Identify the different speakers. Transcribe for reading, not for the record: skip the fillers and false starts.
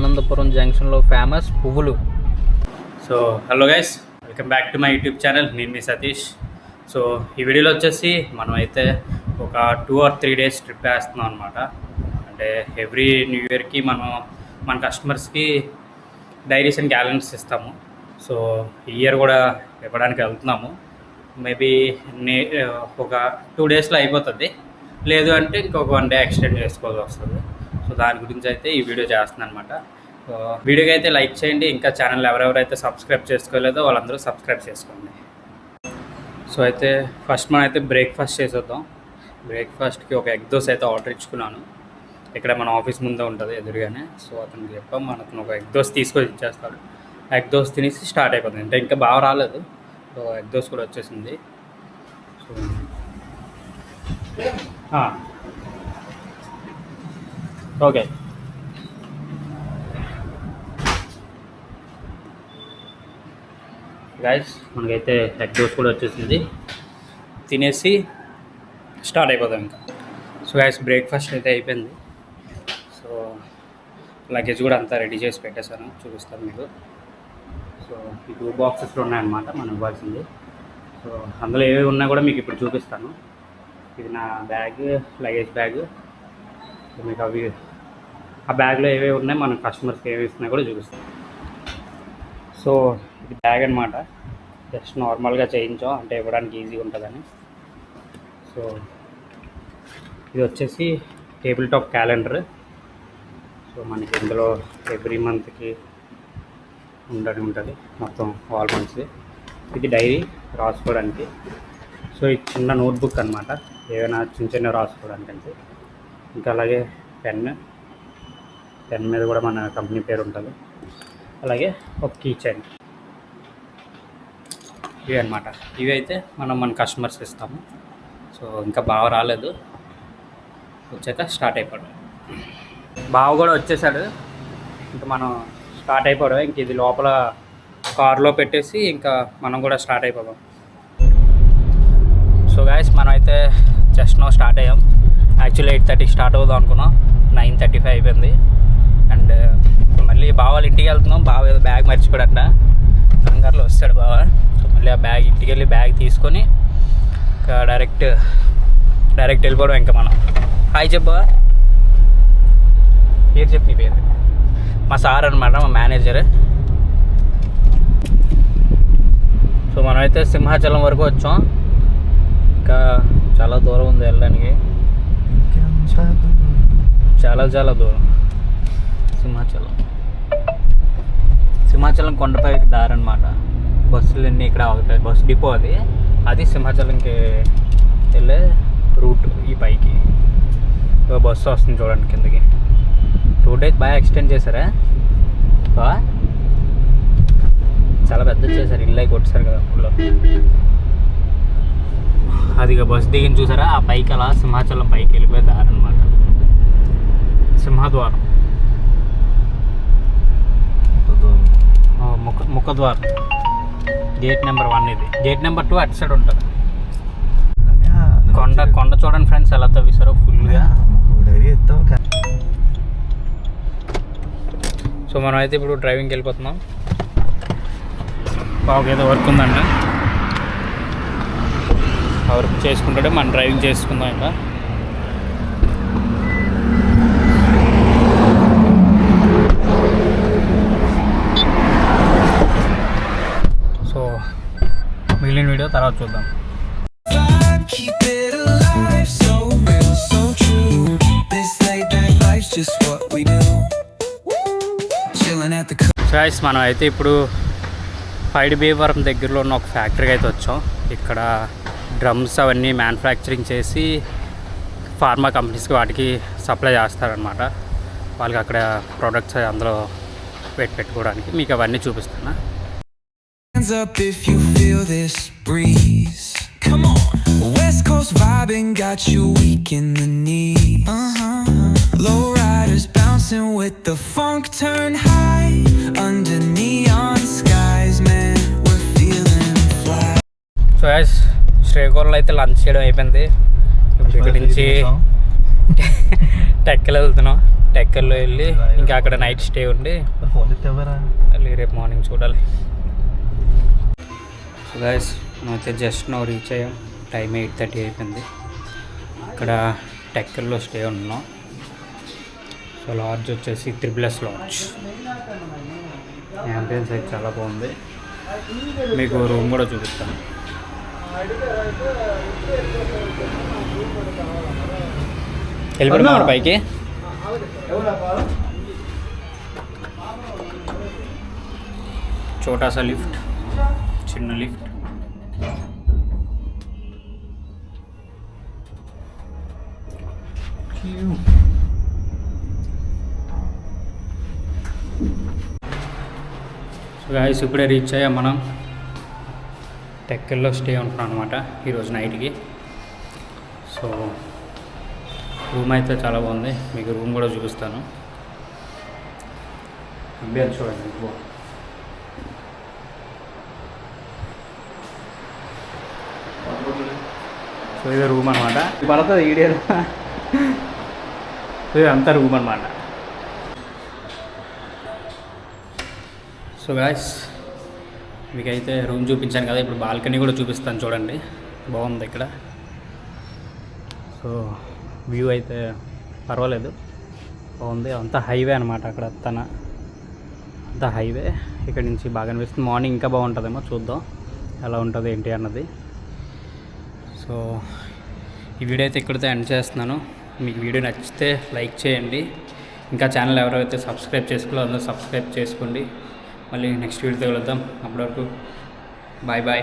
Speaker 1: ఆనందపురం జంక్షన్లో ఫేమస్ పువ్వులు. So hello guys, welcome back to my YouTube channel. నేను మీ Satish. So ఈ వీడియోలో వచ్చేసి మనం అయితే ఒక 2 or 3 days ట్రిప్ వేస్తున్నాం అనమాట. అంటే ఎవ్రీ న్యూ ఇయర్కి మనం మన కస్టమర్స్కి డైరీస్ అండ్ క్యాలెండర్స్ ఇస్తాము. సో ఈ ఇయర్ కూడా ఇవ్వడానికి వెళ్తున్నాము. మేబీ ఒక 2 daysలో అయిపోతుంది, లేదు అంటే ఇంకొక 1 day ఎక్స్టెండ్ చేసుకోవాల్సి వస్తుంది. సో దాని గురించి అయితే ఈ వీడియో చేస్తున్నాను అనమాట. సో వీడియోకి అయితే లైక్ చేయండి. ఇంకా ఛానల్ ఎవరెవరైతే సబ్స్క్రైబ్ చేసుకోలేదో వాళ్ళందరూ సబ్స్క్రైబ్ చేసుకోండి. సో అయితే ఫస్ట్ మనం అయితే బ్రేక్ఫాస్ట్ చేసేద్దాం. బ్రేక్ఫాస్ట్కి ఒక ఎగ్ దోశ అయితే ఆర్డర్ ఇచ్చుకున్నాను. ఇక్కడ మన ఆఫీస్ ముందే ఉంటుంది ఎదురుగానే. సో అతనికి చెప్పాం, మనకు ఒక ఎగ్ దోశ తీసుకొని ఇచ్చేస్తాడు. ఎగ్ దోశ తినేసి స్టార్ట్ అయిపోతుంది. అంటే ఇంకా బాగా రాలేదు. సో ఎగ్ దోశ కూడా వచ్చేసింది. సో ఓకే, గైస్ మనకైతే ఎగ్ దోశ కూడా వచ్చేసింది. తినేసి స్టార్ట్ అయిపోతాం ఇంకా. సో గైస్ బ్రేక్ఫాస్ట్ అయితే అయిపోయింది. సో లగేజ్ కూడా అంతా రెడీ చేసి పెట్టేశాను, చూపిస్తాను మీకు. సో ఈ 2 boxes ఉన్నాయన్నమాట మనం ఇవ్వాల్సింది. సో అందులో ఏవేవి ఉన్నా కూడా మీకు ఇప్పుడు చూపిస్తాను. ఇది నా బ్యాగ్, లగేజ్ బ్యాగ్. సో మీకు అవి ఆ బ్యాగ్లో ఏవేవి ఉన్నాయి, మన కస్టమర్స్కి ఏవి ఇస్తున్నాయి కూడా చూపిస్తాను. సో ఇది బ్యాగ్ అనమాట. జస్ట్ నార్మల్గా చేయించాం, అంటే ఇవ్వడానికి ఈజీగా ఉంటుందని. సో ఇది వచ్చేసి టేబుల్ టాప్ క్యాలెండర్. సో మనకి ఇందులో ఎవ్రీ మంత్కి ఉంటుంది మొత్తం ఆల్ మంత్స్ది. ఇది డైరీ రాసుకోవడానికి. సో ఇది చిన్న నోట్బుక్ అనమాట, ఏదైనా చిన్న రాసుకోవడానికి అంటే. ఇంకా అలాగే పెన్ మీద కూడా మన కంపెనీ పేరు ఉంటుంది. అలాగే ఒక కీ చైన్. ఇవి అనమాట. ఇవి అయితే మనం మన కస్టమర్స్ ఇస్తాము. సో ఇంకా బావ రాలేదు, వచ్చాక స్టార్ట్ అయిపోవడం. బావ కూడా వచ్చేసాడు, ఇంకా మనం స్టార్ట్ అయిపోవడం. ఇంక ఇది లోపల కార్లో పెట్టేసి ఇంకా మనం కూడా స్టార్ట్ అయిపోదాం. సో గాయస్ మనం అయితే జస్ట్ నో స్టార్ట్ అయ్యాం. యాక్చువల్లీ 8:30 స్టార్ట్ అవుదాం అనుకున్నాం, 9:35 అయిపోయింది. అండ్ మళ్ళీ బావాళ్ళ ఇంటికి వెళ్తున్నాం. బావ ఏదో బ్యాగ్ మర్చిపోయాడట, కంగారులో వస్తాడు బావ. సో మళ్ళీ ఆ బ్యాగ్ ఇంటికి వెళ్ళి బ్యాగ్ తీసుకొని ఇంకా డైరెక్ట్ వెళ్ళిపోవడం. ఇంకా మనం హాయ్ చెప్పా, పేరు చెప్పి నీ పేరు. మా సార్ అనమాట, మా మేనేజర్. సో మనమైతే సింహాచలం వరకు వచ్చాం. ఇంకా చాలా దూరం ఉంది వెళ్ళడానికి, చాలా దూరం. సింహాచలం కొండపైకి దారి అనమాట. బస్సులన్నీ ఇక్కడ అవుతాయి. బస్సు డిపో అది సింహాచలంకి వెళ్ళే రూట్. ఈ పైకి బస్సు వస్తుంది చూడండి కిందకి. రోడ్ అయితే బాగా ఎక్స్టెండ్ చేశారా, బాగా చాలా పెద్ద చేశారు. ఇల్లు కొట్టేశారు కదా ఊళ్ళో. అదిగా బస్సు దిగిన చూసారా, ఆ పైకి అలా సింహాచలం పైకి వెళ్ళిపోయే దారి అనమాట. సింహద్వారం, ముఖద్వారం. గేట్ నెంబర్ 1 ఇది. గేట్ నెంబర్ 2 అటు సైడ్ ఉంటుంది. కొండ చూడండి ఫ్రెండ్స్, ఎలా తవ్వేశారో ఫుల్గా. సో మనం అయితే ఇప్పుడు డ్రైవింగ్కి వెళ్ళిపోతున్నాం. బాగా ఏదో వర్క్ ఉందంట, ఆ వర్క్ చేసుకుంటాడే మనం డ్రైవింగ్ చేసుకుందాం ఇంకా. సో మిగిలిన వీడియో తర్వాత చూద్దాం. గైస్ మనం అయితే ఇప్పుడు పైడిభీమవరం దగ్గరలో ఉన్న ఒక ఫ్యాక్టరీకి అయితే వచ్చాం. ఇక్కడ డ్రమ్స్ అవన్నీ మ్యానుఫ్యాక్చరింగ్ చేసి ఫార్మా కంపెనీస్కి వాటికి సప్లై చేస్తారనమాట. వాళ్ళకి అక్కడ ప్రొడక్ట్స్ అందులో పెట్టుకోవడానికి మీకు అవన్నీ చూపిస్తున్నా. Up if you feel this breeze, come on. West Coast vibing got you weak in the knee. Low riders bouncing with the funk turn high under neon skies, man, we're feeling fly. So guys, శ్రీకాకుళంలో అయితే lunch చేయడం అయిపోయింది. ఇప్పుడు ఇక్కడ నుంచి టెక్కలు వెళ్తున్నాం. టెక్కల్లో వెళ్ళి ఇంకా అక్కడ నైట్ స్టే ఉండి మళ్ళీ రేపు మార్నింగ్ చూడాలి. సో గైస్ మనమైతే జస్ట్ నో రీచ్ అయ్యాం. టైం 8:30 అయిపోయింది. ఇక్కడ టెక్కల్లో స్టే ఉన్నాం. సో లాడ్జ్ వచ్చేసి త్రిబుల్ లాడ్జ్. యాంబియన్స్ అయితే చాలా బాగుంది. మీకు రూమ్ కూడా చూపిస్తాను. వెళ్ళిపోయిన పైకి. చోటాసా లిఫ్ట్, చిన్న లిఫ్ట్. సో గాయస్ ఇప్పుడే రీచ్ అయ్యాం. మనం టెక్కల్లో స్టే ఉంటున్నాం అనమాట ఈరోజు నైట్కి. సో రూమ్ అయితే చాలా బాగుంది. మీకు రూమ్ కూడా చూపిస్తాను. అంబియన్స్ చూడండి. సో ఇది రూమ్ అనమాట. పడుతుంది ఈడియా. సో ఇదంతా రూమ్ అనమాట. సో గాయస్ మీకైతే రూమ్ చూపించాను కదా, ఇప్పుడు బాల్కనీ కూడా చూపిస్తాను. చూడండి బాగుంది ఇక్కడ. సో వ్యూ అయితే పర్వాలేదు, బాగుంది. అంతా హైవే అనమాట. అక్కడ అంతా హైవే. ఇక్కడ నుంచి బాగా అనిపిస్తుంది. మార్నింగ్ ఇంకా బాగుంటుందేమో, చూద్దాం ఎలా ఉంటుంది ఏంటి అన్నది. సో ఈ వీడియో అయితే ఇక్కడితో ఎండ్ చేస్తున్నాను. మీకు వీడియో నచ్చితే లైక్ చేయండి. ఇంకా ఛానల్ ఎవరైతే సబ్స్క్రైబ్ చేసుకోవాలో అందరూ సబ్స్క్రైబ్ చేసుకోండి. మళ్ళీ నెక్స్ట్ వీడియోతో వెళ్దాం. అప్పటి వరకు బాయ్ బాయ్.